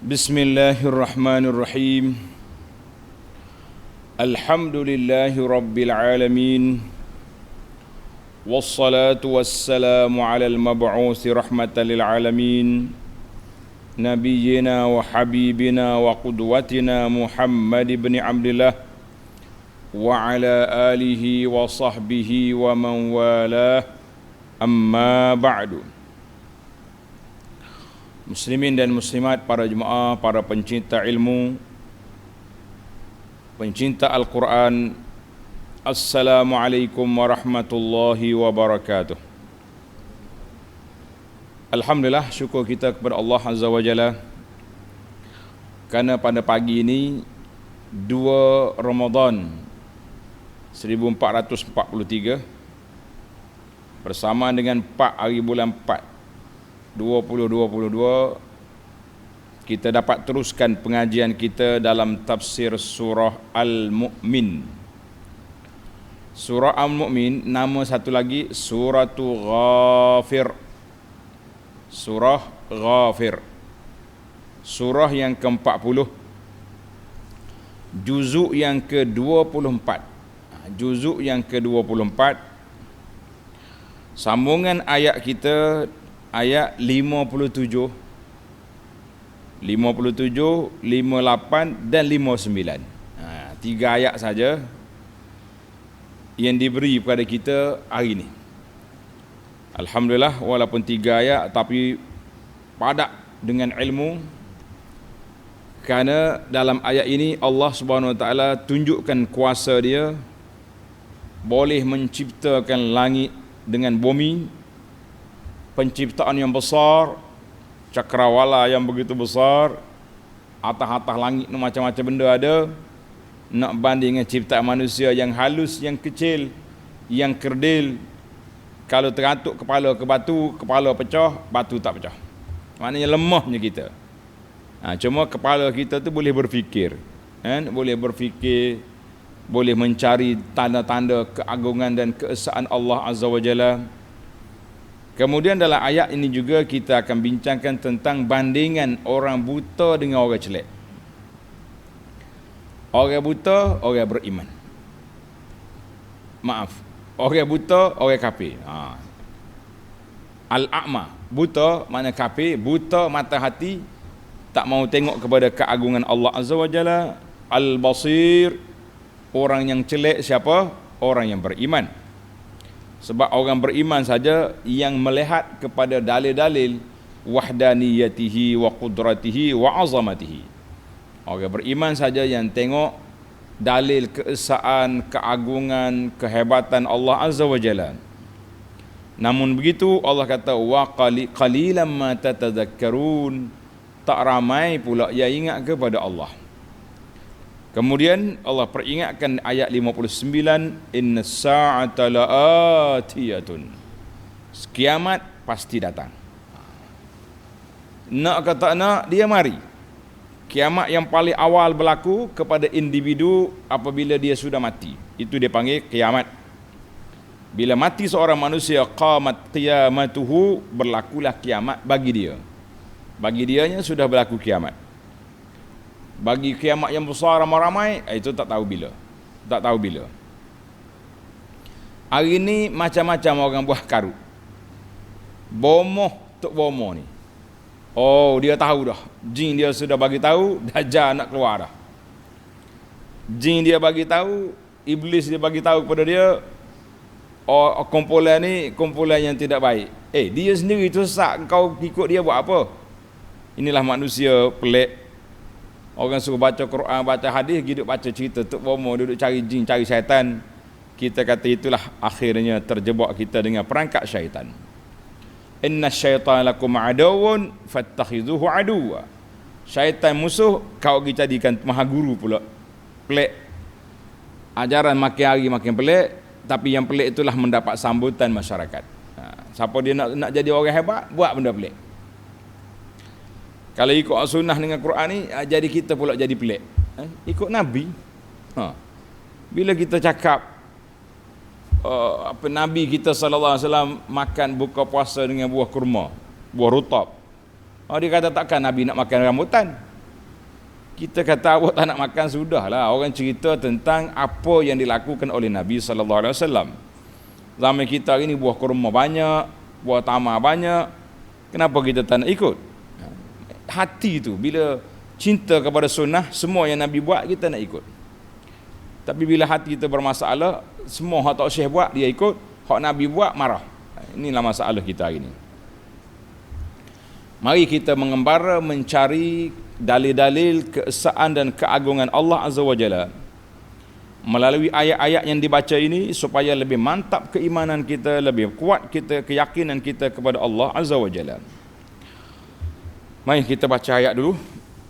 Bismillahirrahmanirrahim. Alhamdulillahi rabbil alamin. Wassalatu wassalamu ala al-mab'uthi rahmatan lil alamin. Nabiyyina wa habibina wa qudwatina Muhammad ibn Abdullah wa ala alihi wa sahbihi wa man walah. Amma ba'du. Muslimin dan muslimat, para jemaah, para pencinta ilmu, pencinta Al-Quran, Assalamualaikum warahmatullahi wabarakatuh. Alhamdulillah, syukur kita kepada Allah Azza wa Jalla kerana pada pagi ini 2 Ramadan 1443 bersama dengan 4 hari bulan 4 2022, kita dapat teruskan pengajian kita dalam tafsir surah Al-Mu'min. Surah Al-Mu'min, nama satu lagi Suratul Ghafir. Surah Ghafir, surah yang ke-40, juzuk yang ke-24. Juzuk yang ke-24. Sambungan ayat kita ayat 57, 58 dan 59. 3 ayat saja yang diberi kepada kita hari ini. Alhamdulillah, walaupun 3 ayat tapi padat dengan ilmu, kerana dalam ayat ini Allah Subhanahu Wa Taala tunjukkan kuasa Dia boleh menciptakan langit dengan bumi, penciptaan yang besar, cakrawala yang begitu besar, atas-atas langit ni macam-macam benda ada. Nak banding dengan ciptaan manusia yang halus, yang kecil, yang kerdil, kalau terantuk kepala ke batu, kepala pecah, batu tak pecah. Maknanya lemahnya kita. Cuma kepala kita tu boleh berfikir, kan? Boleh berfikir, boleh mencari tanda-tanda keagungan dan keesaan Allah Azza wa Jalla. Kemudian dalam ayat ini juga kita akan bincangkan tentang bandingan orang buta dengan orang celak. Orang buta, orang beriman. Maaf, orang buta, orang kafir. Al-a'ma, buta makna kafir, buta mata hati, tak mau tengok kepada keagungan Allah Azza wa Jalla. Al-basir, orang yang celak siapa? Orang yang beriman. Sebab orang beriman saja yang melihat kepada dalil-dalil wahdaniyatihi wa qudratihi wa azamatihi. Orang beriman saja yang tengok dalil keesaan, keagungan, kehebatan Allah Azza wa Jalla. Namun begitu Allah kata wa qalilan ma tatadhakkarun, tak ramai pula yang ingat kepada Allah. Kemudian Allah peringatkan ayat 59, innas sa'ata la'atiyatun, kiamat pasti datang. Nak ke tak nak, dia mari. Kiamat yang paling awal berlaku kepada individu apabila dia sudah mati, itu dia panggil kiamat. Bila mati seorang manusia, qamat qiyamatuhu, berlakulah kiamat bagi dia. Bagi dianya sudah berlaku kiamat. Bagi kiamat yang besar ramai-ramai, itu tak tahu bila. Tak tahu bila. Hari ni macam-macam orang buah karut. Bomoh tok bomoh ni. Oh, dia tahu dah. Jin dia sudah bagi tahu, Dajjal nak keluar dah. Jin dia bagi tahu, iblis dia bagi tahu kepada dia, oh, kumpulan ni kumpulan yang tidak baik. Dia sendiri tu sesat, kau ikut dia buat apa? Inilah manusia pelik. Orang suruh baca Quran, baca hadis, hidup baca cerita tok bomo, duduk cari jin, cari syaitan. Kita kata itulah akhirnya terjebak kita dengan perangkap syaitan. Inna syaitana lakum aduwwun fattakhidhuhu aduwwa. Syaitan musuh, kau dijadikan maha guru pula. Pelik. Ajaran makin hari makin pelik, tapi yang pelik itulah mendapat sambutan masyarakat. Siapa dia nak jadi orang hebat, buat benda pelik. Kalau ikut sunnah dengan Quran ni, jadi kita pula jadi pelik. Ikut Nabi. Bila kita cakap Nabi kita sallallahu alaihi wasallam makan buka puasa dengan buah kurma, buah rutab. Dia kata takkan Nabi nak makan rambutan. Kita kata awak tak nak makan, sudahlah. Orang cerita tentang apa yang dilakukan oleh Nabi sallallahu alaihi wasallam. Zaman kita hari ni buah kurma banyak, buah tamar banyak. Kenapa kita tak nak ikut? Hati tu bila cinta kepada sunnah, semua yang Nabi buat kita nak ikut. Tapi bila hati kita bermasalah, semua hak Tok Syekh buat dia ikut, hak Nabi buat marah. Inilah masalah kita hari ini. Mari kita mengembara mencari dalil-dalil keesaan dan keagungan Allah Azza wa Jalla melalui ayat-ayat yang dibaca ini, supaya lebih mantap keimanan kita, lebih kuat kita keyakinan kita kepada Allah Azza wa Jalla. Mari kita baca ayat dulu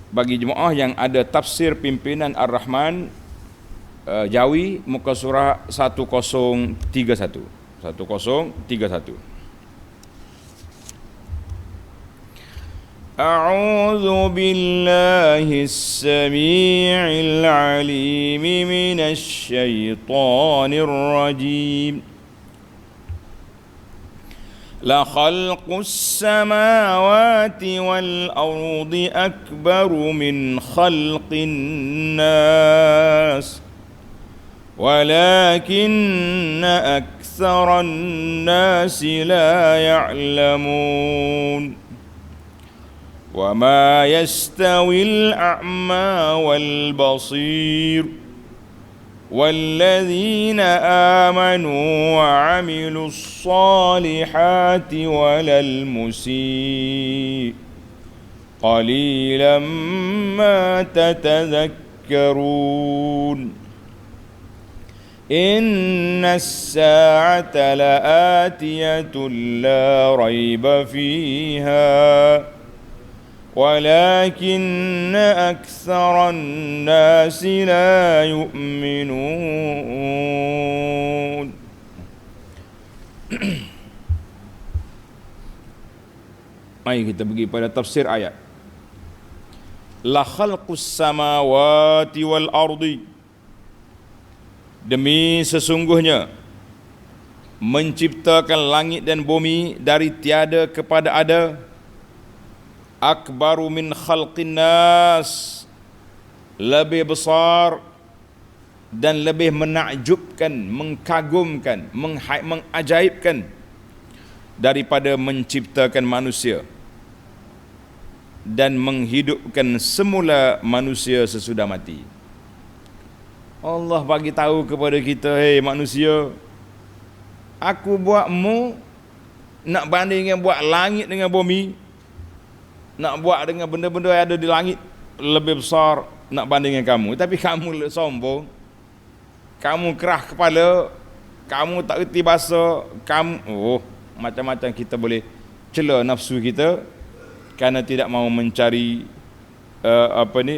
bagi jemaah yang ada tafsir pimpinan Ar-Rahman Jawi, muka surah 1031. 1031. A'udzu billahis samii'il 'aliim minasy syaithaanir rajiim. La khalqus samawati wal ardi akbaru min khalqin nas ولكن أكثر الناس لا يعلمون وما يستوي الأعمى والبصير والذين آمنوا وعملوا الصالحات ولا المسيء قليلا ما تتذكرون إن الساعة لآتية لا ريب فيها ولكن أكثر الناس لا يؤمنون. Mari kita pergi pada tafsir ayat. La khalqus samawati wal ardi, demi sesungguhnya menciptakan langit dan bumi dari tiada kepada ada, akbaru min khalqin nas, lebih besar dan lebih menakjubkan, mengkagumkan, mengajaibkan daripada menciptakan manusia dan menghidupkan semula manusia sesudah mati. Allah bagi tahu kepada kita, hei manusia, aku buatmu nak bandingkan buat langit dengan bumi, nak buat dengan benda-benda yang ada di langit lebih besar nak bandingkan kamu. Tapi kamu sombong, kamu kerah kepala, kamu tak erti bahasa, kamu macam-macam kita boleh cela nafsu kita kerana tidak mahu mencari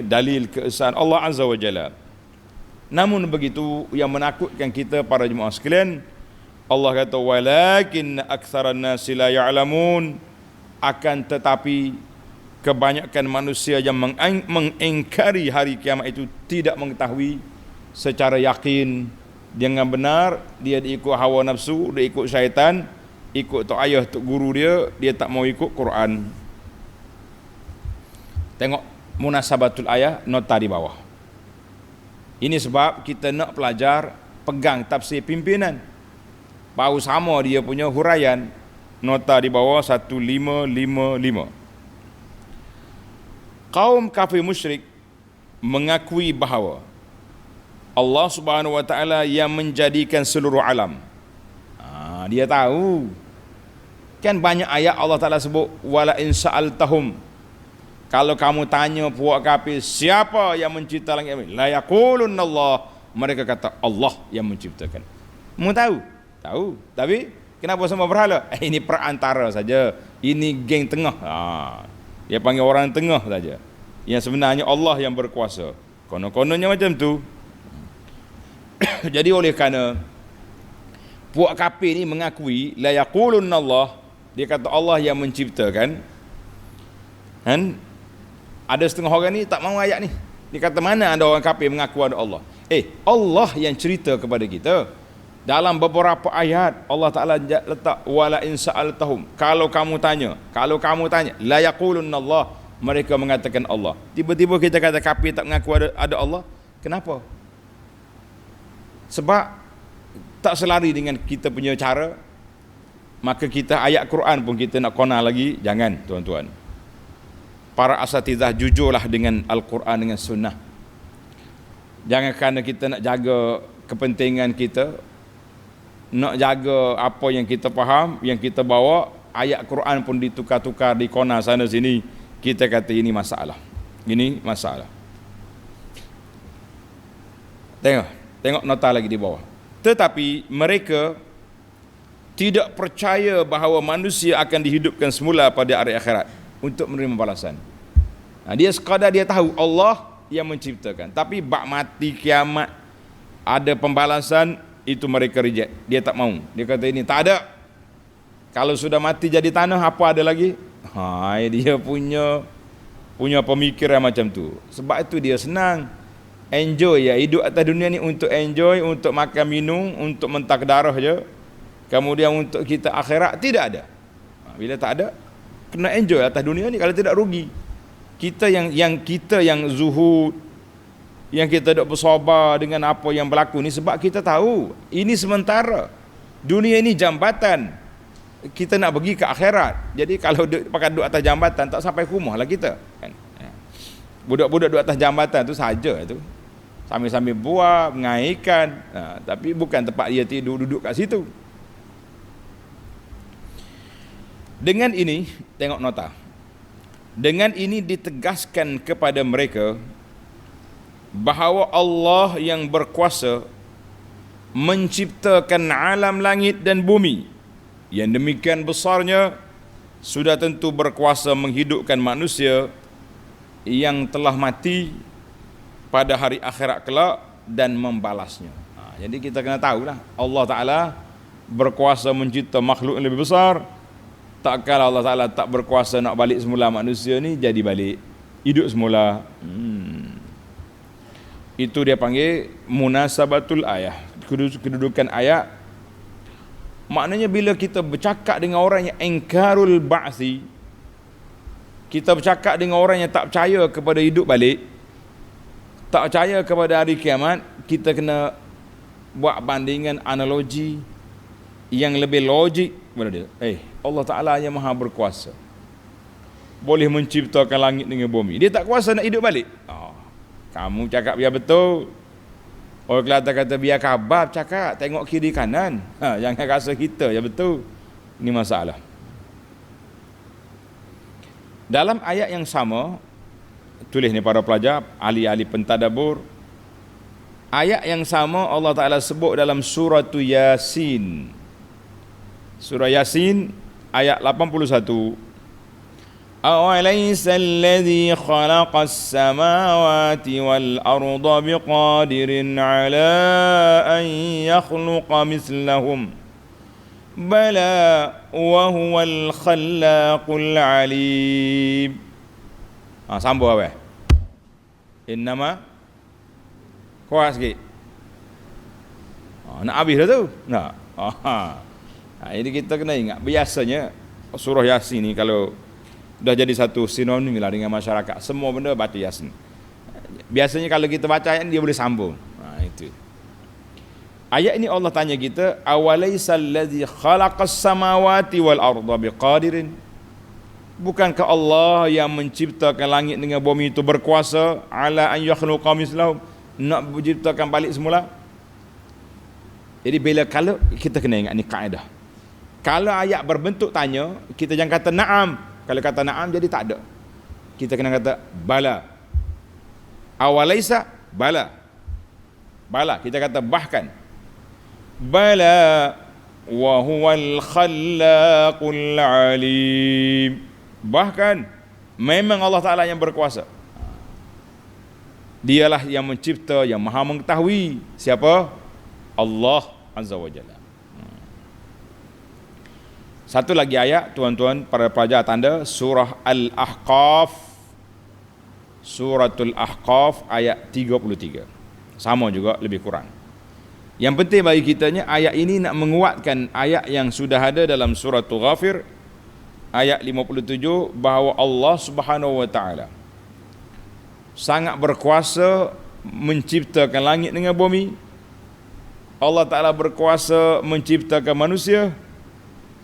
dalil keesaan Allah Azza wa Jalla. Namun begitu, yang menakutkan kita para jemaah sekalian, Allah kata walakin aktsaran nasi la ya'lamun, akan tetapi kebanyakan manusia yang mengingkari hari kiamat itu tidak mengetahui secara yakin dengan benar. Dia ikut hawa nafsu, dia ikut syaitan, ikut tok ayah, tok guru dia tak mau ikut Quran. Tengok munasabatul ayat, nota di bawah. Ini sebab kita nak pelajar pegang tafsir pimpinan, baru sama dia punya huraian. Nota di bawah 1555. Kaum kafir musyrik mengakui bahawa Allah Subhanahu wa taala yang menjadikan seluruh alam. Dia tahu. Kan banyak ayat Allah Taala sebut wala in sa'altahum, kalau kamu tanya puak kafir siapa yang mencipta langit bumi, la yaqulunna Allah, mereka kata Allah yang menciptakan. Mu tahu? Tahu. Tapi kenapa semua berhala? Ini perantara saja. Ini geng tengah. Dia panggil orang tengah saja. Yang sebenarnya Allah yang berkuasa. Konon-kononnya macam tu. Jadi oleh kerana puak kafir ni mengakui la yaqulunna Allah, dia kata Allah yang menciptakan. Kan? Ada setengah orang ni tak mahu ayat ni. Dia kata mana ada orang kafir mengaku ada Allah. Allah yang cerita kepada kita. Dalam beberapa ayat Allah Ta'ala letak wala in sa'altahum, kalau kamu tanya la yaqulunna Allah, mereka mengatakan Allah. Tiba-tiba kita kata kafir tak mengaku ada Allah. Kenapa? Sebab tak selari dengan kita punya cara. Maka kita ayat Quran pun kita nak kona lagi. Jangan tuan-tuan. Para asatizah jujurlah dengan Al-Quran, dengan sunnah. Jangan kerana kita nak jaga kepentingan kita, nak jaga apa yang kita faham, yang kita bawa, ayat Quran pun ditukar-tukar, dikona sana sini, kita kata ini masalah. Ini masalah. Tengok nota lagi di bawah. Tetapi mereka tidak percaya bahawa manusia akan dihidupkan semula pada hari akhirat untuk menerima balasan. Dia sekadar dia tahu Allah yang menciptakan, tapi bak mati kiamat ada pembalasan, itu mereka reject. Dia tak mau. Dia kata ini tak ada. Kalau sudah mati jadi tanah, apa ada lagi? Dia punya pemikiran macam tu. Sebab itu dia senang. Enjoy ya, hidup atas dunia ni untuk enjoy, untuk makan minum, untuk mentak darah je. Kemudian untuk kita akhirat tidak ada. Bila tak ada, kena enjoy atas dunia ni, kalau tidak rugi. Kita yang zuhud, yang kita dok bersabar dengan apa yang berlaku ni, sebab kita tahu ini sementara. Dunia ini jambatan. Kita nak pergi ke akhirat. Jadi kalau pakai duduk atas jambatan, tak sampai rumah lah kita. Kan? Budak-budak duduk atas jambatan tu saja tu. Sambil-sambil buah, mengairkan. Tapi bukan tempat dia tidur, duduk kat situ. Dengan ini, tengok nota. Dengan ini ditegaskan kepada mereka bahawa Allah yang berkuasa menciptakan alam langit dan bumi yang demikian besarnya, sudah tentu berkuasa menghidupkan manusia yang telah mati pada hari akhirat kelak dan membalasnya. Jadi kita kena tahulah, Allah Ta'ala berkuasa mencipta makhluk yang lebih besar. Takkan Allah Ta'ala tak berkuasa nak balik semula manusia ni jadi balik hidup semula. Itu dia panggil munasabatul ayah, kedudukan ayat. Maknanya bila kita bercakap dengan orang yang ingkarul ba'si, kita bercakap dengan orang yang tak percaya kepada hidup balik, tak percaya kepada hari kiamat, kita kena buat bandingan analogi yang lebih logik kepada dia. Allah Ta'ala yang maha berkuasa, boleh menciptakan langit dengan bumi. Dia tak kuasa nak hidup balik. Kamu cakap biar betul. Orang Kelantan kata biar khabar cakap, tengok kiri kanan. Jangan rasa kita yang betul. Ini masalah. Dalam ayat yang sama, tulis ni para pelajar, ahli-ahli pentadabbur. Ayat yang sama Allah Ta'ala sebut dalam surah Yasin. Surah Yasin ayat 81. أَوَلَيْسَ الَّذِي خَلَقَ السَّمَاوَاتِ وَالْأَرْضَ بِقَادِرٍ عَلَىٰ أَنْ يَخْلُقَ مِثْلَهُمْ بَلَى وَهُوَ الْخَلَّاقُ الْعَلِيمُ. Sambung apa? Innama kuat sikit. Nak habis dah tu. Nak. Jadi kita kena ingat, biasanya surah Yasin ni kalau dah jadi satu sinonim lah dengan masyarakat, semua benda baca Yasin. Biasanya kalau kita baca ayat ni, dia boleh sambung. Itu. Ayat ini Allah tanya kita, awalaisal ladzi khalaqas samawati wal arda biqadirin. Bukankah Allah yang menciptakan langit dengan bumi itu berkuasa ala an yakhluqa mislahum, nak menciptakan balik semula? Jadi kalau kita kena ingat ni kaedah. Kalau ayat berbentuk tanya, kita jangan kata na'am. Kalau kata na'am jadi tak ada. Kita kena kata bala. Awalaisa bala. Bala, kita kata bahkan. Bala wa huwal khallaqul alim. Bahkan memang Allah Ta'ala yang berkuasa. Dialah yang mencipta, yang maha mengetahui. Siapa? Allah Azza wa Jalla. Satu lagi ayat, tuan-tuan para pelajar tanda, surah Al-Ahqaf, suratul Ahqaf ayat 33. Sama juga, lebih kurang. Yang penting bagi kitanya, ayat ini nak menguatkan ayat yang sudah ada dalam suratul Ghafir ayat 57 bahawa Allah Subhanahu wa taala sangat berkuasa menciptakan langit dengan bumi. Allah Taala berkuasa menciptakan manusia.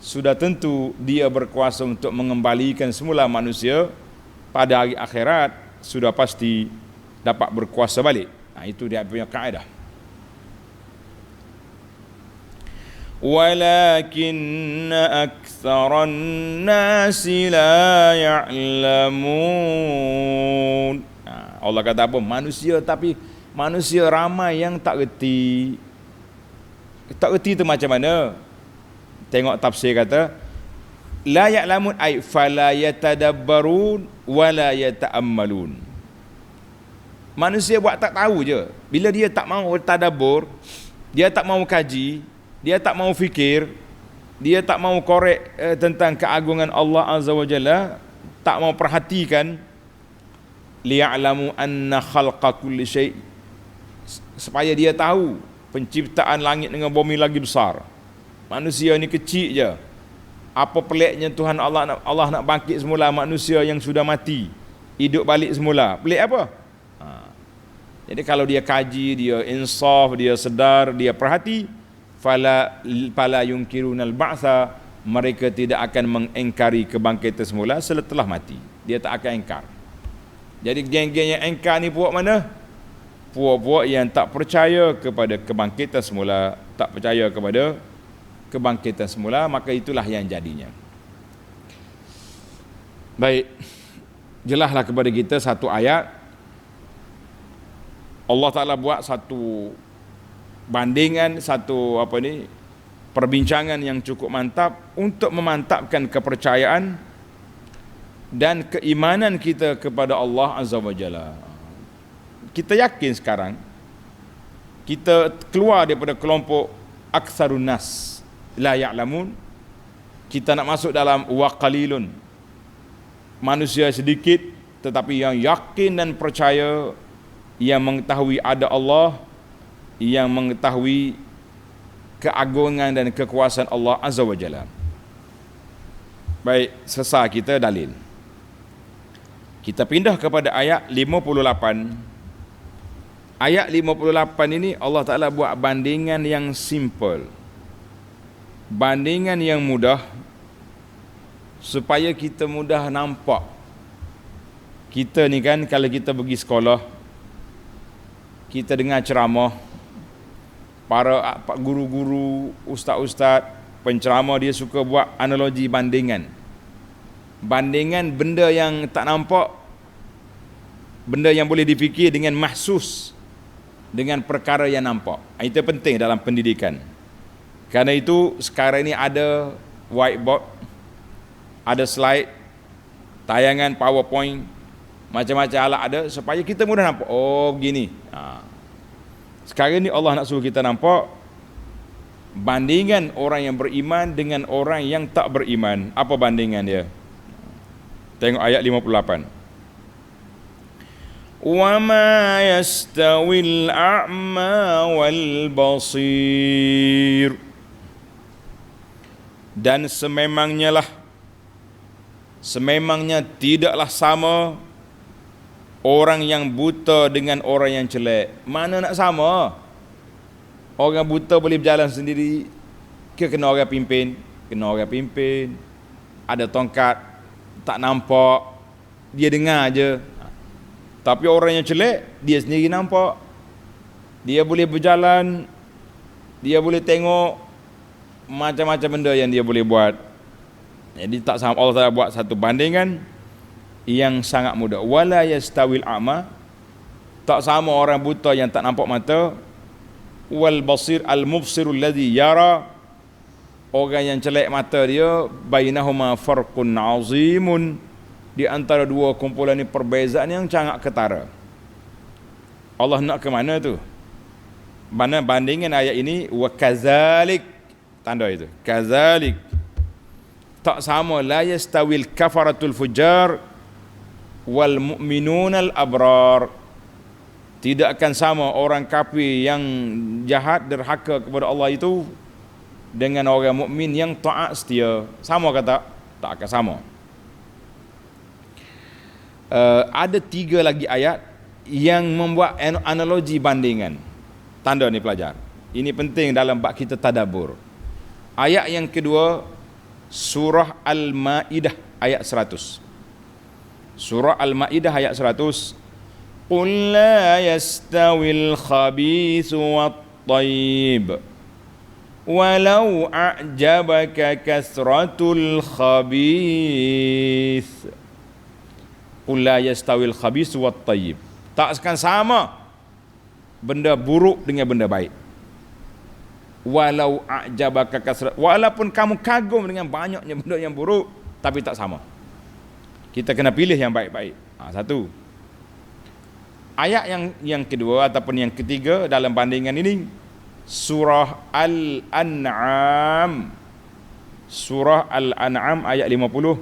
Sudah tentu dia berkuasa untuk mengembalikan semula manusia pada hari akhirat, sudah pasti dapat berkuasa balik. Itu dia punya kaedah. Walakinna aktsaran nasi la ya'lamun. Allah kata apa? Manusia, tapi manusia ramai yang tak reti. Tak reti tu macam mana? Tengok tafsir kata la ya'lamun ay fala yatadabbarun wala yata'ammalun. Manusia buat tak tahu je. Bila dia tak mau tadabbur, dia tak mau kaji, dia tak mau fikir, dia tak mau korek tentang keagungan Allah Azza wa Jalla, tak mau perhatikan, liya'lamu anna khalqa kulli syai', supaya dia tahu penciptaan langit dengan bumi lagi besar. Manusia ni kecil je. Apa peliknya Tuhan Allah nak bangkit semula manusia yang sudah mati, hidup balik semula. Pelik apa? Jadi kalau dia kaji, dia insaf, dia sedar, dia perhati, fala yunkirunal ba'tha, mereka tidak akan mengingkari kebangkitan semula setelah mati. Dia tak akan ingkar. Jadi geng-geng yang ingkar ni puak mana? Puak-puak yang tak percaya kepada kebangkitan semula, tak percaya kepada kebangkitan semula, maka itulah yang jadinya. Baik, jelaslah kepada kita satu ayat. Allah Ta'ala buat satu bandingan, satu perbincangan yang cukup mantap untuk memantapkan kepercayaan dan keimanan kita kepada Allah Azza wa Jalla. Kita yakin sekarang kita keluar daripada kelompok aktsarun nas la ya'lamun. Kita nak masuk dalam wa qalilun, manusia sedikit tetapi yang yakin dan percaya, yang mengetahui ada Allah, yang mengetahui keagungan dan kekuasaan Allah Azza wa Jalla. Baik, selesai kita dalil. Kita pindah kepada ayat 58. Ayat 58 ini Allah Ta'ala buat bandingan yang simple, bandingan yang mudah, supaya kita mudah nampak. Kita ni kan kalau kita pergi sekolah, kita dengar ceramah, para guru-guru, ustaz-ustaz, penceramah dia suka buat analogi bandingan. Bandingan benda yang tak nampak, benda yang boleh difikir dengan mahsus, dengan perkara yang nampak. Itu penting dalam pendidikan. Karena itu sekarang ini ada whiteboard, ada slide, tayangan PowerPoint, macam-macam alat ada supaya kita mudah nampak. Oh begini. Sekarang ni Allah nak suruh kita nampak bandingan orang yang beriman dengan orang yang tak beriman. Apa bandingan dia? Tengok ayat 58. Wa ma yastawil a'ma wal basir. Dan sememangnya tidaklah sama orang yang buta dengan orang yang celak. Mana nak sama? Orang buta boleh berjalan sendiri ke kena orang pimpin? Kena orang pimpin. Ada tongkat, tak nampak, dia dengar je. Tapi orang yang celak, dia sendiri nampak. Dia boleh berjalan, dia boleh tengok macam-macam benda yang dia boleh buat. Jadi tak sama. Allah Ta'ala buat satu bandingan yang sangat mudah. Wala yastawil a'ma, tak sama orang buta yang tak nampak mata, wal basir al mubsirul ladzi yara, orang yang celak mata dia, bainahuma farqun azimun, di antara dua kumpulan ni perbezaan yang sangat ketara. Allah nak ke mana tu? Mana bandingan ayat ini? Wa kadzalik, tanda itu kadzalik, tak sama. La yastawil kafaratul fujar wal mu'minunal abrar, tidak akan sama orang kafir yang jahat derhaka kepada Allah itu dengan orang mukmin yang taat setia. Sama kata, tak akan sama. Ada 3 lagi ayat yang membuat analogi bandingan. Tanda ni pelajar. Ini penting dalam bab kita tadabbur. Ayat yang kedua, surah Al-Maidah ayat 100. Surah Al-Maidah ayat 100. Qul la yastawil khabithu wat-tayyib walau a'jabaka kasratul khabith. Qul la yastawil khabithu wat-tayyib. Tak akan sama benda buruk dengan benda baik. Walau a'jabaka kasrat, walaupun kamu kagum dengan banyaknya benda yang buruk, tapi tak sama. Kita kena pilih yang baik-baik. Satu. Ayat yang kedua ataupun yang ketiga dalam bandingan ini, surah Al-An'am. Surah Al-An'am ayat 50.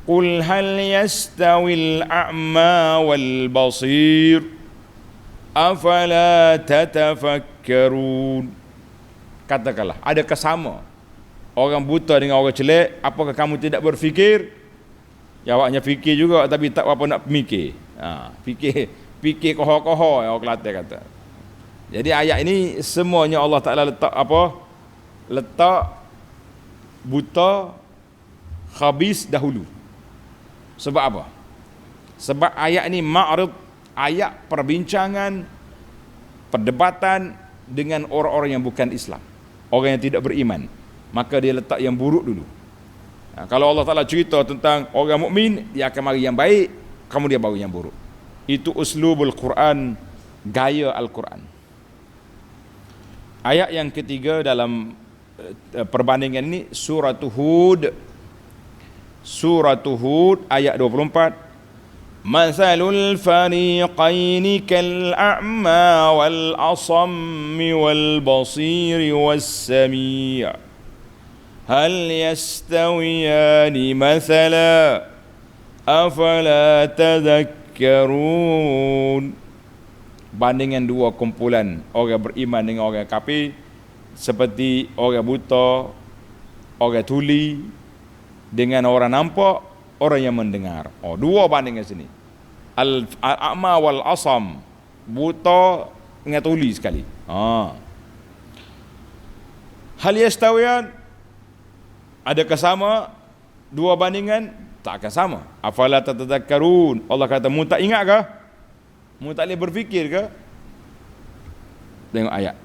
Qul hal yastawil a'ma wal basir afala tatafakkarun. Katakanlah, adakah sama orang buta dengan orang celak? Apakah kamu tidak berfikir? Jawabnya fikir juga, tapi tak apa nak mikir. Fikir koho-koho, orang Kelantan kata. Jadi ayat ini semuanya Allah Ta'ala letak apa? Letak buta, khabis dahulu. Sebab apa? Sebab ayat ini ma'rid, ayat perbincangan, perdebatan dengan orang-orang yang bukan Islam, orang yang tidak beriman. Maka dia letak yang buruk dulu. Kalau Allah Ta'ala cerita tentang orang mukmin, dia akan mari yang baik, kemudian baru yang buruk. Itu uslubul Quran, gaya Al-Quran. Ayat yang ketiga dalam perbandingan ini, surah Hud. Surah Hud ayat 24. Mathalul fariqaini kal a'ma wal asammi wal basiri was sami' hal yastawiyani mathala afala tadhakkarun. Bandingan dua kumpulan orang beriman dengan orang kafir, seperti orang buta, orang tuli dengan orang nampak, orang yang mendengar. Dua bandingan sini. Al-a'ma wal asam, buta dengan tuli sekali. Hal yastawiyan, adakah sama dua bandingan? Tak akan sama. Afala tatadhakkarun. Allah kata, mu tak ingat ke? Mu tak boleh berfikir ke? Tengok ayat.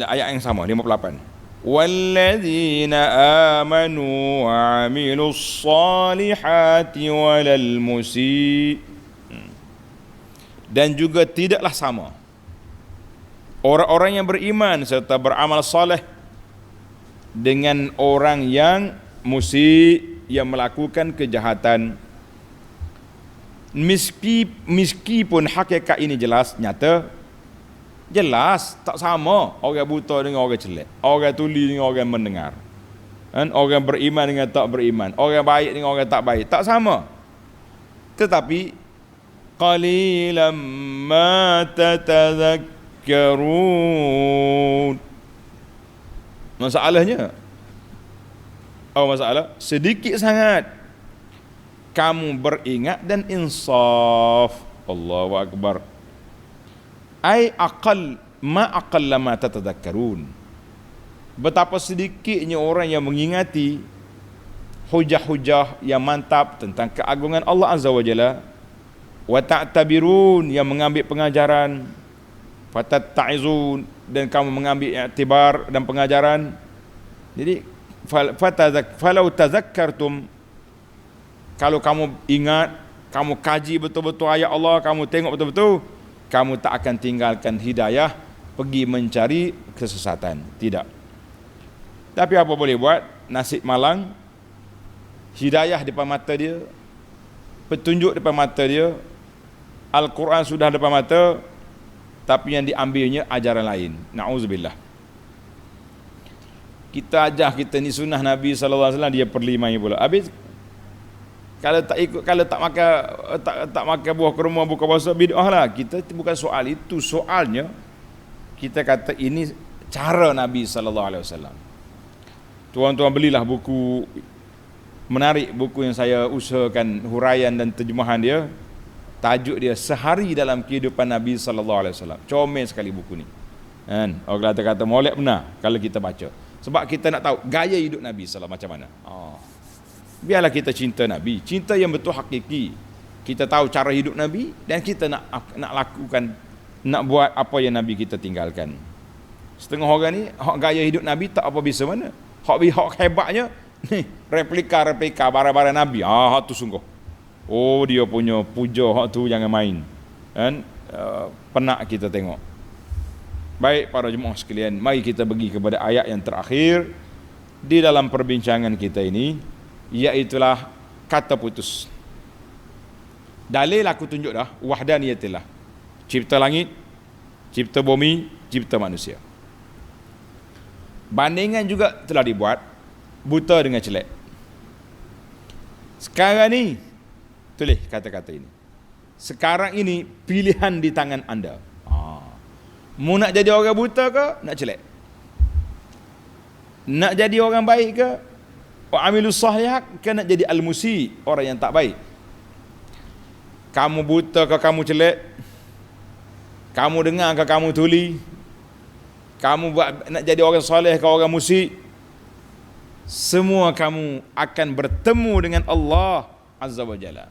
Ayat yang sama, 58. Walladzina amanu wa amilus salihati walal musi. Dan juga tidaklah sama orang-orang yang beriman serta beramal saleh dengan orang yang musi, yang melakukan kejahatan. Meskipun hakikat ini jelas, nyata, jelas tak sama orang buta dengan orang celak, orang tuli dengan orang mendengar, orang beriman dengan tak beriman, orang baik dengan orang tak baik, tak sama. Tetapi qalilan ma tatadhakkarun. Masalahnya, masalah sedikit sangat kamu beringat dan insaf. Allahu akbar. Ai aqal ma aqalla ma tatadhakkarun. Betapa sedikitnya orang yang mengingati hujah-hujah yang mantap tentang keagungan Allah Azza wa Jalla, wa ta'tabirun, yang mengambil pengajaran, fatatta'izun, dan kamu mengambil iktibar dan pengajaran. Jadi falau tazakkartum, kalau kamu ingat, kamu kaji betul-betul ayat Allah, kamu tengok betul-betul, kamu tak akan tinggalkan hidayah pergi mencari kesesatan. Tidak. Tapi apa boleh buat? Nasib malang, hidayah depan mata dia, petunjuk depan mata dia, Al-Quran sudah depan mata, tapi yang diambilnya ajaran lain. Na'udzubillah. Kita ajar kita ni sunnah Nabi SAW, dia perlimai pula. Habis kalau tak ikut, kalau tak makan buah kurma buka puasa, bid'ah lah. Kita bukan soal itu, soalnya kita kata ini cara Nabi SAW. Tuan-tuan belilah buku menarik, buku yang saya usahakan huraian dan terjemahan dia. Tajuk dia Sehari dalam Kehidupan Nabi sallallahu alaihi wasallam. Comel sekali buku ni. Kan? Orang kata molek benar kalau kita baca. Sebab kita nak tahu gaya hidup Nabi sallallahu macam mana. Biarlah kita cinta Nabi, cinta yang betul hakiki. Kita tahu cara hidup Nabi dan kita nak lakukan, nak buat apa yang Nabi kita tinggalkan. Setengah orang ni hak gaya hidup Nabi tak apa bisa mana. Hak hebatnya ni replika barang-barang Nabi. Hak tu sungguh. Oh, dia punya puja hak tu jangan main. Kan? Penat kita tengok. Baik para jemaah sekalian, mari kita pergi kepada ayat yang terakhir di dalam perbincangan kita ini, iaitulah kata putus. Dalil aku tunjuk dah, wahdaniyatillah. Cipta langit, cipta bumi, cipta manusia. Bandingan juga telah dibuat, buta dengan celak. Sekarang ni tulis kata-kata ini. Sekarang ini pilihan di tangan anda. Mu nak jadi orang buta ke nak celak? Nak jadi orang baik ke? Wa amilus salihat ke nak jadi al-musi, orang yang tak baik? Kamu buta ke kamu celak? Kamu dengar ke kamu tuli? Kamu buat nak jadi orang soleh ke orang musik? Semua kamu akan bertemu dengan Allah Azza wa Jalla.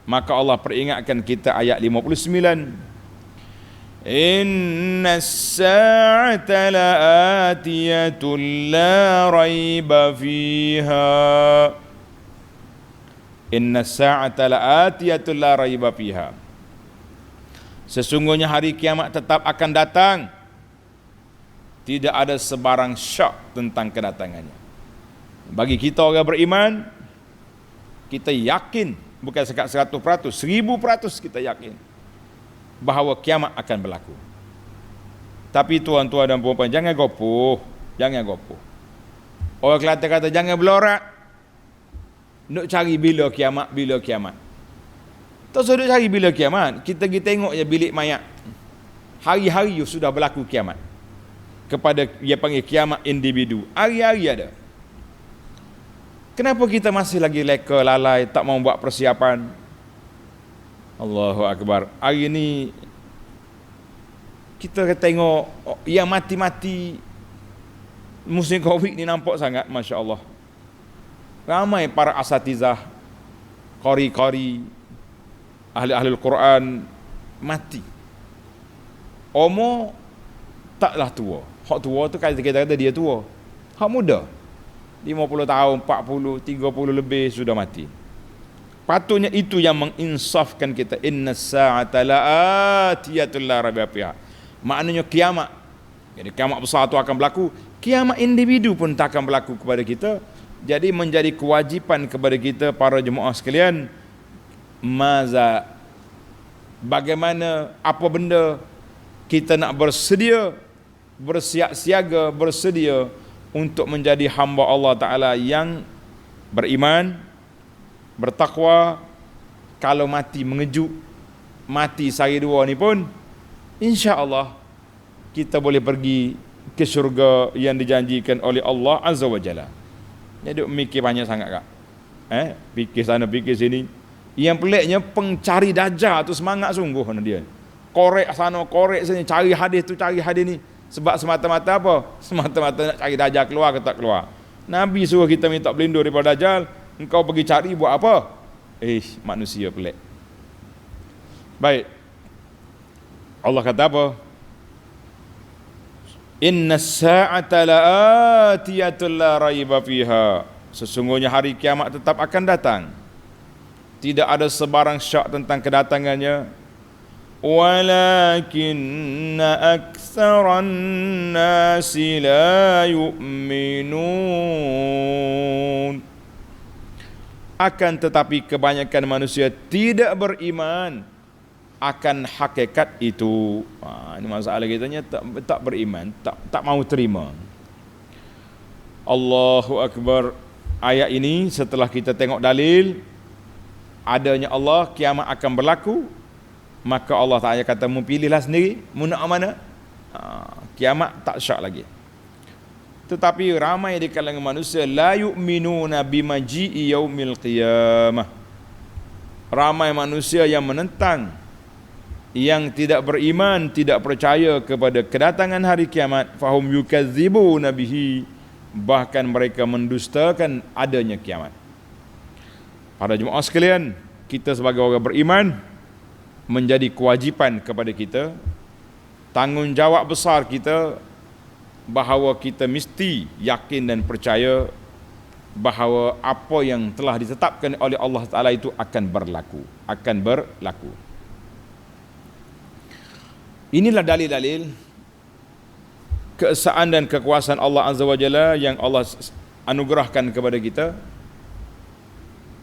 Maka Allah peringatkan kita ayat 59. Inna as-sa'ata la'atiyatun la raiba fiha. Inna as-sa'ata la'atiyatun la raiba fiha. Sesungguhnya hari kiamat tetap akan datang. Tidak ada sebarang syak tentang kedatangannya. Bagi kita orang beriman, kita yakin, bukan sekat 100%, 1000% kita yakin bahawa kiamat akan berlaku. Tapi tuan-tuan dan puan-puan, jangan gopoh. Orang Kelantan kata jangan belorak nak cari bila kiamat. Tak usah duk cari bila kiamat. Kita pergi tengok je bilik mayat. Hari-hari sudah berlaku kiamat. Kepada dia panggil kiamat individu. Hari-hari ada. Kenapa kita masih lagi leka lalai, tak mau buat persiapan? Allahu Akbar. Hari ni kita tengok yang mati-mati musim Covid ni nampak sangat, Masya Allah. Ramai para asatizah, qari-qari, ahli-ahli Al-Quran mati. Umur taklah tua. Hak tua tu kita kata dia tua. Hak muda 50 tahun, 40, 30 lebih sudah mati. Patutnya itu yang menginsafkan kita. Inna sa'ata la'atiyatul la raiba fiha. Maknanya kiamat. Jadi kiamat besar itu akan berlaku. Kiamat individu pun tak akan berlaku kepada kita. Jadi menjadi kewajipan kepada kita para jemaah sekalian, bagaimana, apa benda kita nak bersedia, bersiap siaga, bersedia untuk menjadi hamba Allah Ta'ala yang beriman, bertakwa. Kalau mati mengejut, mati sehari dua ni pun, insya-Allah kita boleh pergi ke syurga yang dijanjikan oleh Allah Azza wa Jalla. Jadi mikir banyak sangat kak. Fikir sana fikir sini. Yang peliknya pencari dajjal tu semangat sungguh dia. Korek sana korek sini, cari hadis tu cari hadis ni. Sebab semata-mata apa? Semata-mata nak cari dajjal keluar ke tak keluar. Nabi suruh kita minta berlindung daripada dajjal. Engkau pergi cari buat apa? Manusia pelik. Baik. Allah kata apa? Inna as-sa'ata la'atiyatul la raiba fiha. Sesungguhnya hari kiamat tetap akan datang. Tidak ada sebarang syak tentang kedatangannya. Walakinna aktsaran nasi la yu'minun. Akan tetapi kebanyakan manusia tidak beriman akan hakikat itu. Ini masalah kitanya tak beriman, tak mau terima. Allahu Akbar. Ayat ini setelah kita tengok dalil adanya Allah, kiamat akan berlaku, maka Allah Ta'ala kata, mu pilihlah sendiri, mu nak mana? Kiamat tak syak lagi. Tetapi ramai di kalangan manusia la yu'minuna bimaji'i yaumil qiyamah. Ramai manusia yang menentang, yang tidak beriman, tidak percaya kepada kedatangan hari kiamat. Fahum yukadzibuna bihi, bahkan mereka mendustakan adanya kiamat. Para jemaah sekalian, kita sebagai orang beriman menjadi kewajipan kepada kita, tanggungjawab besar kita, bahawa kita mesti yakin dan percaya bahawa apa yang telah ditetapkan oleh Allah Ta'ala itu akan berlaku. Inilah dalil-dalil keesaan dan kekuasaan Allah Azza wa Jalla yang Allah anugerahkan kepada kita.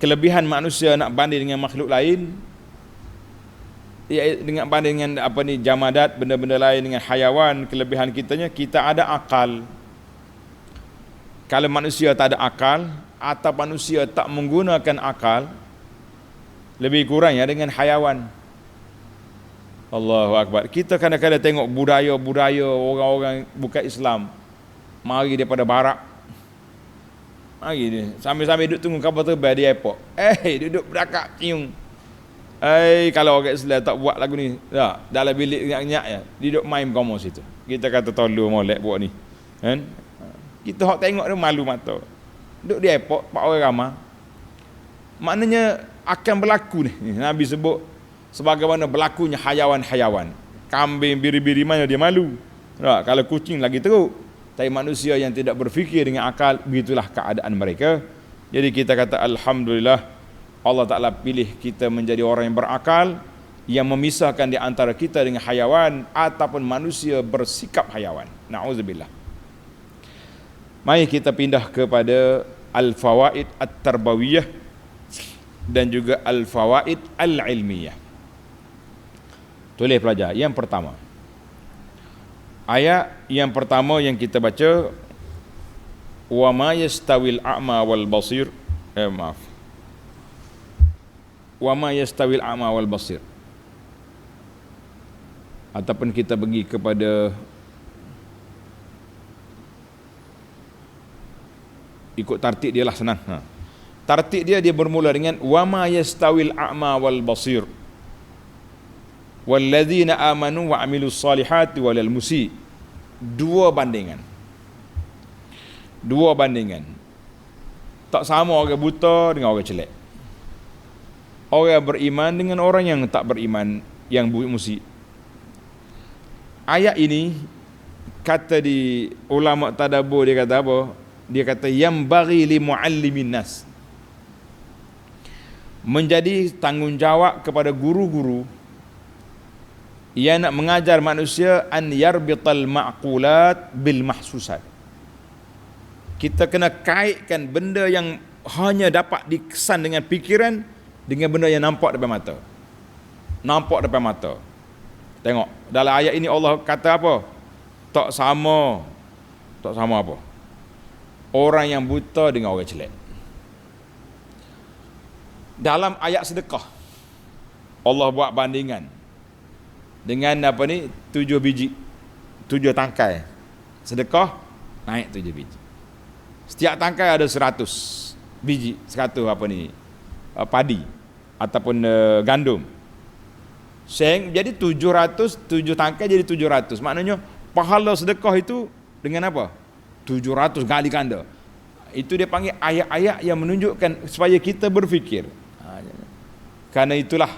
Kelebihan manusia nak banding dengan makhluk lain, dengan banding dengan jamadat, benda-benda lain, dengan hayawan, kelebihan kitanya, kita ada akal. Kalau manusia tak ada akal, atau manusia tak menggunakan akal, lebih kurang ya dengan hayawan. Allahu Akbar. Kita kadang-kadang tengok budaya-budaya orang-orang bukan Islam, mari daripada barat, mari dia sambil-sambil duduk tunggu kapal terbang di airport, duduk berakak cium. Kalau orang Islam tak buat lagu ni, dalam bilik nyak-nyak ya, duduk main kamu situ. Kita kata tolong molek buat ni. Kan? Kita hok tengok dia malu mata. Duduk di airport, pak orang ramai. Maknanya akan berlaku ni. Nabi sebut sebagaimana berlakunya hayawan-hayawan. Kambing, biri-biri mana dia malu. Kalau kucing lagi teruk. Tapi manusia yang tidak berfikir dengan akal, begitulah keadaan mereka. Jadi kita kata alhamdulillah, Allah Ta'ala pilih kita menjadi orang yang berakal, yang memisahkan di antara kita dengan hayawan ataupun manusia bersikap hayawan. Na'udzubillah. Mari kita pindah kepada al-fawaid at-tarbawiyah dan juga al-fawaid al-ilmiyah. Tulis pelajar. Yang pertama, ayat yang pertama yang kita baca, wa ma yastawil a'ma wal basir, wa ma yastawil a'ma wal basir, ataupun kita pergi kepada ikut tartib dia lah, senang. Tartib dia bermula dengan wa ma yastawil a'ma wal basir walladzina amanu wa amilus salihati walal musi. Dua bandingan. Tak sama orang buta dengan orang celak, orang beriman dengan orang yang tak beriman, yang musi. Ayat ini kata di ulama tadabbur, dia kata apa? Dia kata yang bagi li muallimin nas, menjadi tanggungjawab kepada guru-guru yang nak mengajar manusia an yarbital ma'qulat bil mahsusat. Kita kena kaitkan benda yang hanya dapat dikesan dengan fikiran dengan benda yang nampak depan mata. Tengok dalam ayat ini Allah kata apa? Tak sama apa? Orang yang buta dengan orang celak. Dalam ayat sedekah, Allah buat bandingan dengan 7 biji, 7 tangkai. Sedekah naik 7 biji. Setiap tangkai ada 100 biji, 100 padi ataupun gandum. Jadi 700, 7 tangkai jadi 700. Maknanya pahala sedekah itu dengan apa? 700 kali ganda. Itu dia panggil ayat-ayat yang menunjukkan supaya kita berfikir. Karena itulah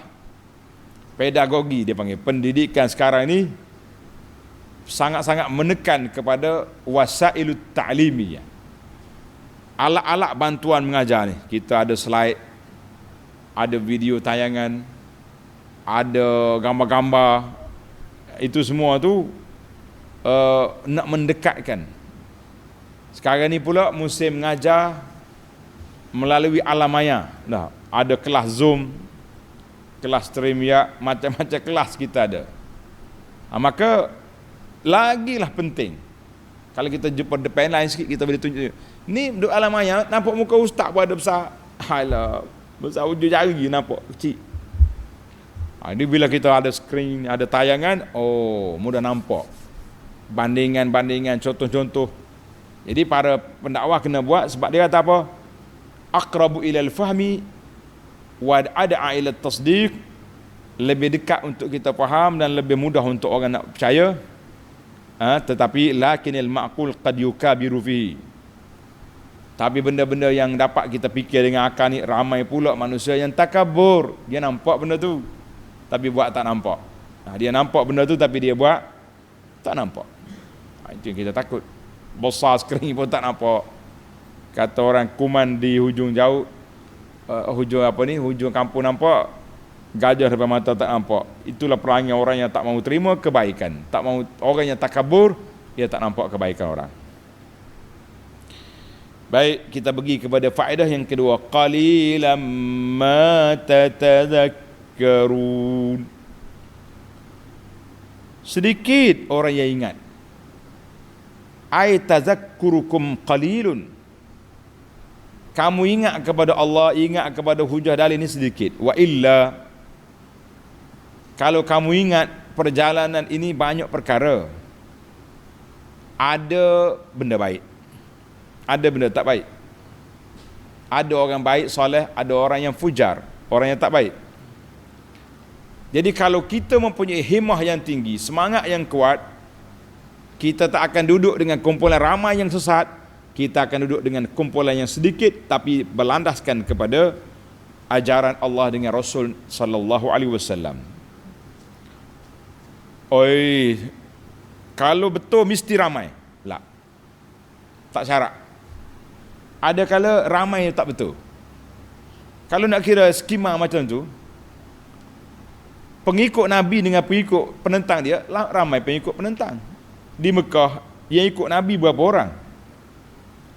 pedagogi, dia panggil pendidikan sekarang ini sangat-sangat menekan kepada wasailut ta'limiyah. Alat-alat bantuan mengajar ni. Kita ada slide, ada video tayangan, ada gambar-gambar. Itu semua tu nak mendekatkan. Sekarang ni pula musim mengajar melalui alam maya. Ada kelas Zoom, kelas StreamYard, macam-macam kelas kita ada. Maka lagilah penting kalau kita jumpa depan lain sikit, kita boleh tunjuk ni duduk alam maya, nampak muka ustaz pun ada besar. Alah, besar hujung jari nampak kecil. Ini bila kita ada skrin, ada tayangan, mudah nampak bandingan-bandingan, contoh-contoh Jadi para pendakwah kena buat sebab dia kata apa? Aqrabu ilal fahmi wa ad'a ila tasdiq, lebih dekat untuk kita faham dan lebih mudah untuk orang nak percaya. Tetapi lakinil ma'qul qad yukabiru fihi, tapi benda-benda yang dapat kita fikir dengan akal ni, ramai pula manusia yang takabur. Dia nampak benda tu tapi buat tak nampak. Dia nampak benda tu tapi dia buat tak nampak. Itu yang kita takut. Besar skrin pun tak nampak. Kata orang kuman di hujung jauh, hujung kampung nampak, gajah depan mata tak nampak. Itulah perangai orang yang tak mau terima kebaikan. Tak mau, orang yang takabur, dia tak nampak kebaikan orang. Baik, kita pergi kepada faedah yang kedua. Qalilan ma tatadhakkarun. Sedikit orang yang ingat. Ai tazakkurukum qalilun. Kamu ingat kepada Allah, ingat kepada hujah dalil ini sedikit. Wa illa, kalau kamu ingat perjalanan ini banyak perkara. Ada benda baik, ada benda tak baik. Ada orang baik soleh, ada orang yang fujar, orang yang tak baik. Jadi kalau kita mempunyai himmah yang tinggi, semangat yang kuat, kita tak akan duduk dengan kumpulan ramai yang sesat. Kita akan duduk dengan kumpulan yang sedikit tapi berlandaskan kepada ajaran Allah dengan Rasul sallallahu alaihi wasallam. Oi, kalau betul mesti ramai? La. Tak syarat. Ada kala ramai tak betul. Kalau nak kira skema macam tu, pengikut Nabi dengan pengikut penentang dia, ramai pengikut penentang. Di Mekah, yang ikut Nabi berapa orang?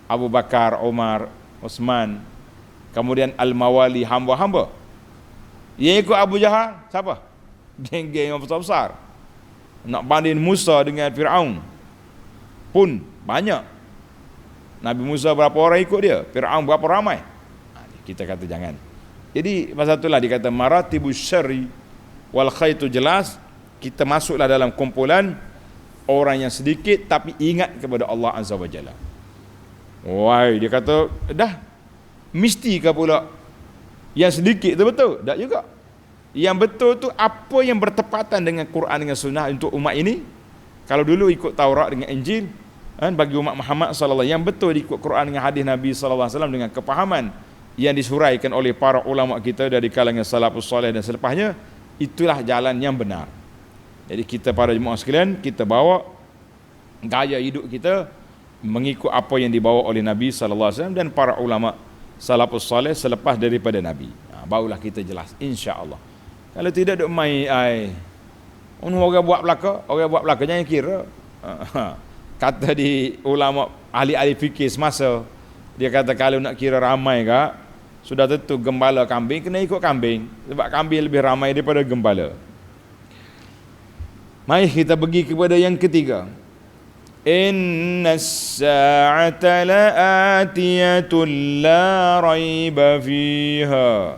Abu Bakar, Umar, Osman, kemudian Al-Mawali, hamba-hamba. Yang ikut Abu Jahal, siapa? Geng-geng yang besar-besar. Nak banding Musa dengan Fir'aun pun banyak. Nabi Musa berapa orang ikut dia? Fir'aun berapa ramai? Kita kata jangan. Jadi pasal itulah dikata maratibus syarri wal khaitu, jelas kita masuklah dalam kumpulan orang yang sedikit tapi ingat kepada Allah Azza wa Jalla. Wah, dia kata dah mesti ke pula yang sedikit tu betul? Tak juga. Yang betul tu apa yang bertepatan dengan Quran dengan sunnah untuk umat ini. Kalau dulu ikut Taurat dengan Injil, bagi umat Muhammad sallallahu alaihi wasallam, yang betul ikut Quran dengan hadis Nabi sallallahu alaihi wasallam dengan kepahaman yang disuraikan oleh para ulama kita dari kalangan salafus soleh dan selepasnya, itulah jalan yang benar. Jadi kita para jemaah sekalian, kita bawa gaya hidup kita mengikut apa yang dibawa oleh Nabi sallallahu alaihi wasallam dan para ulama salafus saleh selepas daripada Nabi. Barulah kita jelas insya-Allah. Kalau tidak duk mai orang buat belaka jangan kira. Kata di ulama ahli-ahli fikih semasa, dia kata kalau nak kira ramai ke, sudah tentu gembala kambing kena ikut kambing, sebab kambing lebih ramai daripada gembala. Mari kita pergi kepada yang ketiga. Innas sa'ata la'atiyatun la raiba fiha.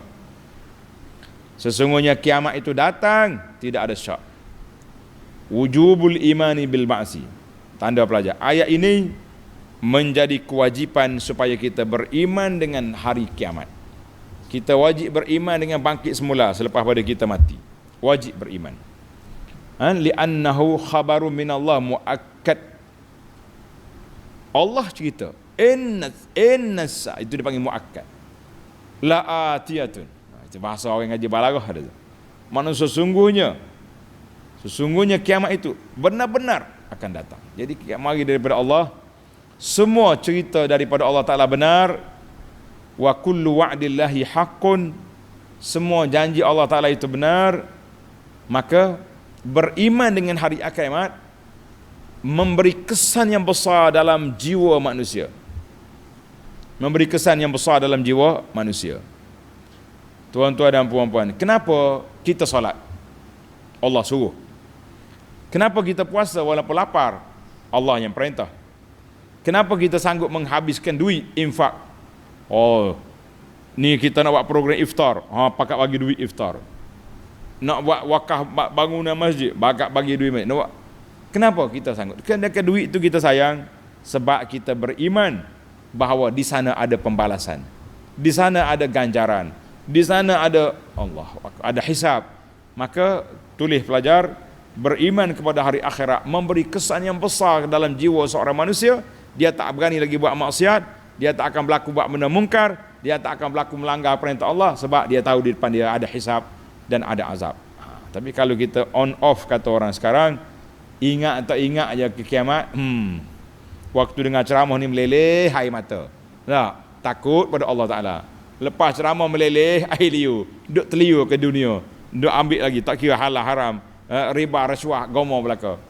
Sesungguhnya kiamat itu datang, tidak ada syak. Wujubul imani bil ba'si. Tanda pelajar. Ayat ini menjadi kewajipan supaya kita beriman dengan hari kiamat. Kita wajib beriman dengan bangkit semula selepas pada kita mati. Wajib beriman. Li'annahu khabaru minallah mu'akkad. Allah cerita innas, itu dipanggil mu'akkad. La'atiyatun. Itu bahasa orang ngaji balaghah ada. Mana sesungguhnya kiamat itu benar-benar akan datang. Jadi kiamat daripada Allah, semua cerita daripada Allah Ta'ala benar. Wa kullu wa'dillahi haqqun, semua janji Allah Ta'ala itu benar. Maka beriman dengan hari kiamat memberi kesan yang besar dalam jiwa manusia. Memberi kesan yang besar dalam jiwa manusia. Tuan-tuan dan puan-puan, kenapa kita solat? Allah suruh. Kenapa kita puasa walaupun lapar? Allah yang perintah. Kenapa kita sanggup menghabiskan duit infak? Oh, ni kita nak buat program iftar, pakat bagi duit iftar. Nak buat wakaf bangunan masjid, bakat bagi duit masjid. Nak buat. Kenapa kita sanggup? Kerana duit tu kita sayang. Sebab kita beriman bahawa di sana ada pembalasan, di sana ada ganjaran, di sana ada Allah, ada hisab. Maka tulis pelajar, beriman kepada hari akhirat memberi kesan yang besar dalam jiwa seorang manusia. Dia tak berani lagi buat maksiat, dia tak akan berlaku buat benda mungkar, dia tak akan berlaku melanggar perintah Allah, sebab dia tahu di depan dia ada hisab dan ada azab. Tapi kalau kita on off kata orang sekarang, ingat atau ingat aja ke kiamat, waktu dengar ceramah ni meleleh air mata. Tak, takut pada Allah Ta'ala. Lepas ceramah meleleh air liu, duk teliu ke dunia, duk ambil lagi, tak kira halal haram, riba rasuah gomo belaka.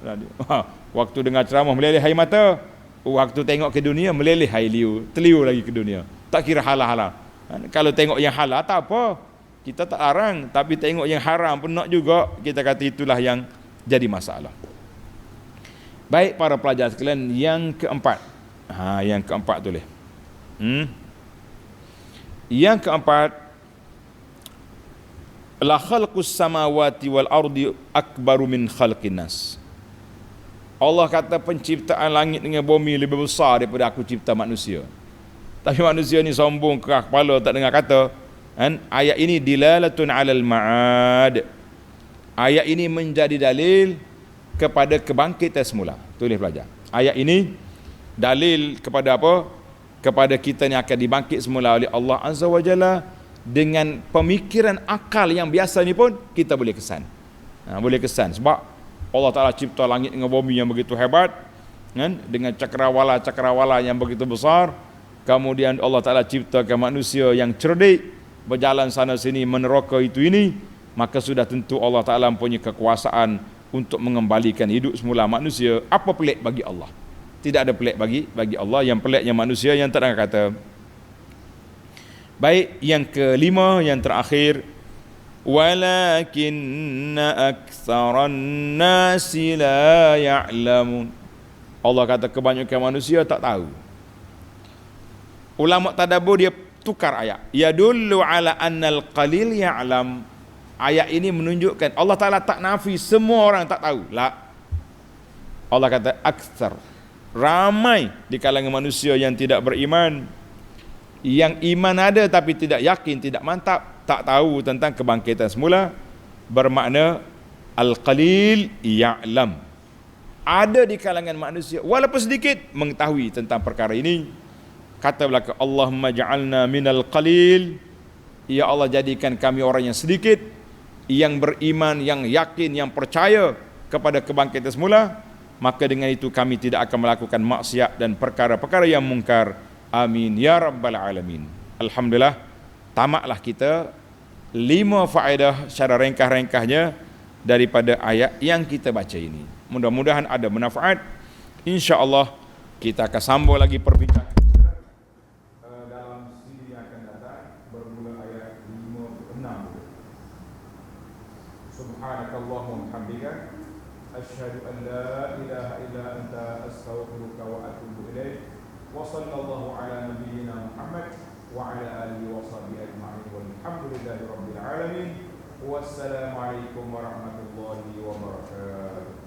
Waktu dengar ceramah meleleh air mata, waktu tengok ke dunia meleleh air liu, teliu lagi ke dunia, tak kira halal haram. Kalau tengok yang halal tak apa, kita tak larang, tapi tengok yang haram pun nak juga, kita kata itulah yang jadi masalah. Baik para pelajar sekalian, yang keempat. Yang keempat tulis. Yang keempat, la khalqus samawati wal ardi akbaru min khalqin nas. Allah kata penciptaan langit dengan bumi lebih besar daripada aku cipta manusia. Tapi manusia ni sombong, keras kepala, tak dengar kata. Ayat ini dilalatun alal ma'ad. Ayat ini menjadi dalil kepada kebangkitan semula. Tulis pelajar. Ayat ini dalil kepada apa? Kepada kita ni akan dibangkit semula oleh Allah Azza wa Jalla. Dengan pemikiran akal yang biasa ni pun kita boleh kesan. Boleh kesan sebab Allah Ta'ala cipta langit dengan bumi yang begitu hebat, dengan cakrawala yang begitu besar. Kemudian Allah Ta'ala ciptakan manusia yang cerdik, berjalan sana sini meneroka itu ini. Maka sudah tentu Allah Ta'ala mempunyai kekuasaan untuk mengembalikan hidup semula manusia. Apa pelik bagi Allah? Tidak ada pelik bagi Allah. Yang peliknya manusia yang tak ada kata. Baik, yang kelima, yang terakhir, walakinna aktsaran nasi la ya'lamun. Allah kata kebanyakan manusia tak tahu. Ulama tadabbur dia tukar ayat. Yadullu ala annal qalil ya'lam. Ayat ini menunjukkan Allah Ta'ala tak nafi semua orang tak tahu. La. Allah kata aktsar, ramai di kalangan manusia yang tidak beriman, yang iman ada tapi tidak yakin, tidak mantap, tak tahu tentang kebangkitan semula. Bermakna al-qalil ya'lam, ada di kalangan manusia walaupun sedikit mengetahui tentang perkara ini. Kata belaka, Allahumma ja'alna minal qalil. Ya Allah, jadikan kami orang yang sedikit, yang beriman, yang yakin, yang percaya kepada kebangkitan semula. Maka dengan itu kami tidak akan melakukan maksiat dan perkara-perkara yang mungkar. Amin ya rabbal alamin. Alhamdulillah, tamatlah kita 5 faedah secara ringkas-ringkasnya daripada ayat yang kita baca ini. Mudah-mudahan ada manfaat. Insya-Allah kita akan sambung lagi perbincangan dalam siri yang akan datang, bermula ayat 56. Subhanakallahumma wa bihamdika asyhadu an la ilaha illa anta astaghfiruka wa atubu ilaik. Wa sallallahu ala nabiyyina Muhammad wa ala alihi wa sahbihi ajma'in walhamdulillahi rabbil alamin. Wassalamu alaikum warahmatullahi wabarakatuh.